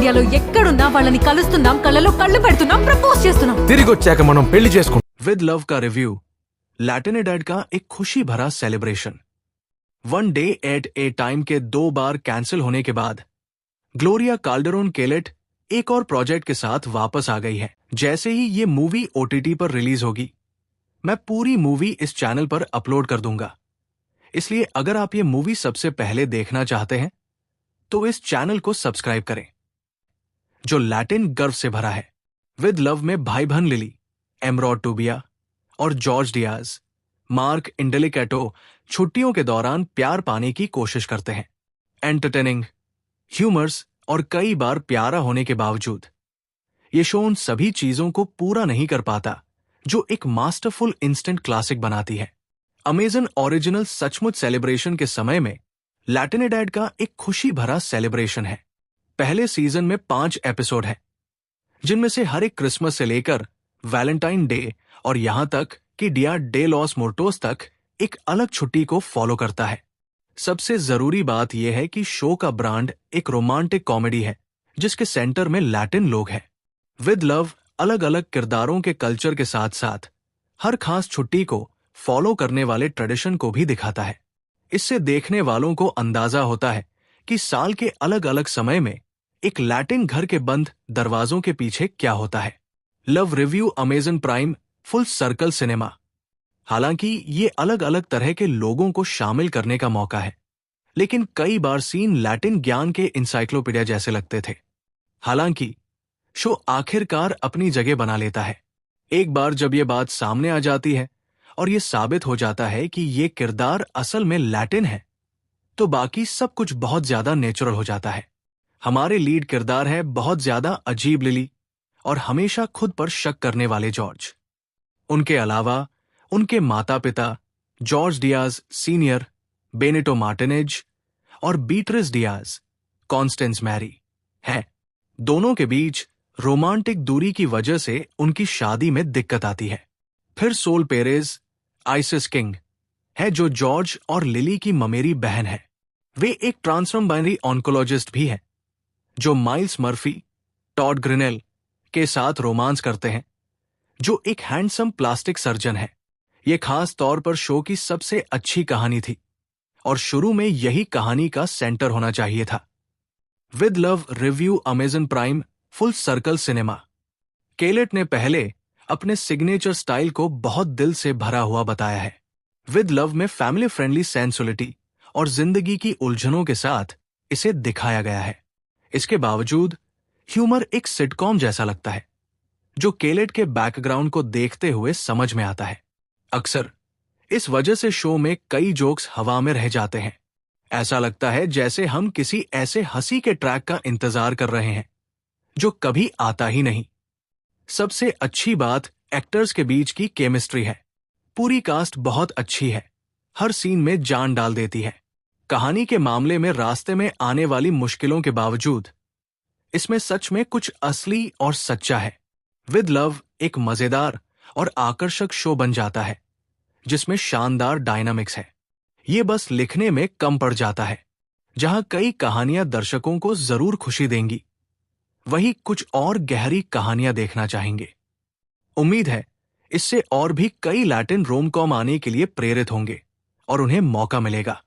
ఇండియాలో ఎక్కడున్నా వాళ్ళని కలుస్తున్నాం, కళ్ళలో కళ్ళు పెడుతున్నాం, ప్రపోజ్ చేస్తున్నాం. తిరిగి వచ్చాక మనం పెళ్లి చేసుకుంటాం. विद लव का रिव्यू, लैटिनिडाड का एक खुशी भरा celebration. One day at A time के 2 बार कैंसिल होने के बाद ग्लोरिया काल्डेरोन केलेट एक और प्रोजेक्ट के साथ वापस आ गई है. जैसे ही ये मूवी ओटीटी पर रिलीज होगी, मैं पूरी मूवी इस चैनल पर अपलोड कर दूंगा. इसलिए अगर आप ये मूवी सबसे पहले देखना चाहते हैं तो इस चैनल को सब्सक्राइब करें, जो लैटिन गर्व से भरा है. विद लव में भाई बहन लिली, एमरॉड टूबिया और जॉर्ज डियाज, मार्क इंडेलिकेटो छुट्टियों के दौरान प्यार पाने की कोशिश करते हैं. एंटरटेनिंग, ह्यूमर्स और कई बार प्यारा होने के बावजूद ये शो उन सभी चीजों को पूरा नहीं कर पाता जो एक मास्टरफुल इंस्टेंट क्लासिक बनाती है. अमेजन ओरिजिनल सचमुच सेलिब्रेशन के समय में लैटिनिडाड का एक खुशी भरा सेलिब्रेशन है. पहले सीजन में 5 एपिसोड है, जिनमें से हर एक क्रिसमस से लेकर वैलेंटाइन डे और यहां तक कि डिया डे लॉस मोर्टोस तक एक अलग छुट्टी को फॉलो करता है. सबसे जरूरी बात यह है कि शो का ब्रांड एक रोमांटिक कॉमेडी है जिसके सेंटर में लैटिन लोग हैं. विद लव अलग अलग किरदारों के कल्चर के साथ साथ हर खास छुट्टी को फॉलो करने वाले ट्रेडिशन को भी दिखाता है. इससे देखने वालों को अंदाजा होता है कि साल के अलग अलग समय में एक लैटिन घर के बंद दरवाजों के पीछे क्या होता है. Love review Amazon Prime Full Circle cinema. हालांकि ये अलग अलग तरह के लोगों को शामिल करने का मौका है, लेकिन कई बार सीन लैटिन ज्ञान के इंसाइक्लोपीडिया जैसे लगते थे. हालांकि शो आखिरकार अपनी जगह बना लेता है. एक बार जब ये बात सामने आ जाती है और ये साबित हो जाता है कि ये किरदार असल में लैटिन है, तो बाकी सब कुछ बहुत ज्यादा नेचुरल हो जाता है. हमारे लीड किरदार है बहुत ज्यादा अजीब लिली और हमेशा खुद पर शक करने वाले जॉर्ज. उनके अलावा उनके माता पिता George Diaz senior, Benito Martinez और बीट्रिस डियाज, कॉन्स्टेंस मैरी हैं. दोनों के बीच रोमांटिक दूरी की वजह से उनकी शादी में दिक्कत आती है. फिर सोल पेरेज, आइसिस किंग है जो जॉर्ज और लिली की ममेरी बहन है. वे एक ट्रांसफॉर्म बाइनरी ऑन्कोलॉजिस्ट भी हैं जो माइल्स मर्फी, टॉड ग्रिनेल के साथ रोमांस करते हैं, जो एक हैंडसम प्लास्टिक सर्जन है. यह खास तौर पर शो की सबसे अच्छी कहानी थी और शुरू में यही कहानी का सेंटर होना चाहिए था. With love review Amazon Prime Full Circle Cinema. केलेट ने पहले अपने सिग्नेचर स्टाइल को बहुत दिल से भरा हुआ बताया है. विद लव में फैमिली फ्रेंडली सेंसुअलिटी और जिंदगी की उलझनों के साथ इसे दिखाया गया है. इसके बावजूद ह्यूमर एक सिटकॉम जैसा लगता है, जो केलेट के बैकग्राउंड को देखते हुए समझ में आता है. अक्सर इस वजह से शो में कई जोक्स हवा में रह जाते हैं. ऐसा लगता है जैसे हम किसी ऐसे हंसी के ट्रैक का इंतजार कर रहे हैं जो कभी आता ही नहीं. सबसे अच्छी बात एक्टर्स के बीच की केमिस्ट्री है. पूरी कास्ट बहुत अच्छी है, हर सीन में जान डाल देती है. कहानी के मामले में रास्ते में आने वाली मुश्किलों के बावजूद इसमें सच में कुछ असली और सच्चा है. विद लव एक मजेदार और आकर्षक शो बन जाता है जिसमें शानदार डायनामिक्स है. ये बस लिखने में कम पड़ जाता है. जहां कई कहानियां दर्शकों को जरूर खुशी देंगी, वहीं कुछ और गहरी कहानियां देखना चाहेंगे. उम्मीद है इससे और भी कई लैटिन रोम कॉम आने के लिए प्रेरित होंगे और उन्हें मौका मिलेगा.